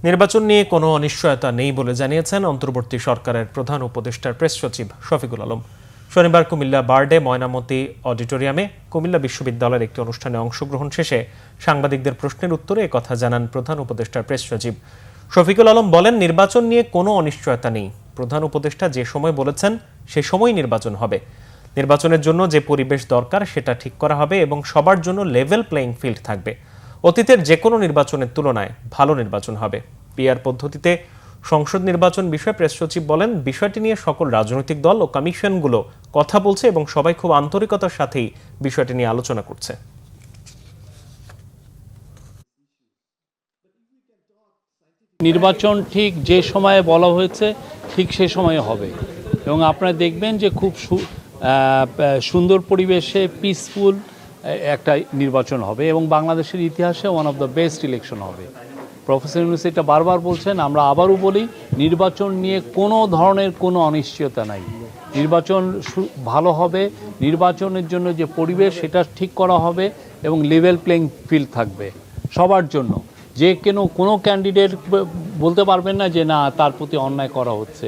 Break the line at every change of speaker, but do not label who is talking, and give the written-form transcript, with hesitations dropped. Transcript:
নির্বাচন নিয়ে কোনো অনিশ্চয়তা নেই বলে জানিয়েছেন অন্তর্বর্তী সরকারের প্রধান উপদেষ্টার প্রেস সচিব শফিকুল আলম। শনিবার কুমিল্লা বারডে ময়নামতি অডিটোরিয়ামে কুমিল্লা বিশ্ববিদ্যালয়ের একটি অনুষ্ঠানে অংশগ্রহণ শেষে সাংবাদিকদের প্রশ্নের উত্তরে একথা জানান প্রধান উপদেষ্টার প্রেস সচিব শফিকুল আলম। বলেন, নির্বাচন নিয়ে কোনো অনিশ্চয়তা নেই। প্রধান উপদেষ্টা যে সময় বলেছেন সে সময় নির্বাচন হবে। নির্বাচনের জন্য যে পরিবেশ দরকার সেটা ঠিক করা হবে এবং সবার জন্য লেভেল প্লেইং ফিল্ড থাকবে। অতীতের যে কোনো নির্বাচনের তুলনায় ভালো নির্বাচন হবে। পিআর পদ্ধতিতে সংসদ নির্বাচন বিষয়ে প্রেস সচিব বলেন, বিষয়টি নিয়ে সকল রাজনৈতিক দল ও কমিশনগুলো কথা বলছে এবং সবাই খুব আন্তরিকতার সাথেই বিষয়টি নিয়ে আলোচনা করছে।
নির্বাচন ঠিক যে সময়ে বলা হয়েছে ঠিক সে সময়ে হবে এবং আপনারা দেখবেন যে খুব সুন্দর পরিবেশে পিসফুল একটা নির্বাচন হবে এবং বাংলাদেশের ইতিহাসে one of the best election হবে। প্রফেসর ইউনূস এটা বারবার বলছেন, আমরা আবারও বলি, নির্বাচন নিয়ে কোনো ধরনের কোনো অনিশ্চয়তা নাই। নির্বাচন ভালো হবে, নির্বাচনের জন্য যে পরিবেশ সেটা ঠিক করা হবে এবং লেভেল প্লেইং ফিল্ড থাকবে সবার জন্য। যে কোনো ক্যান্ডিডেট বলতে পারবেন না যে না তার প্রতি অন্যায় করা হচ্ছে।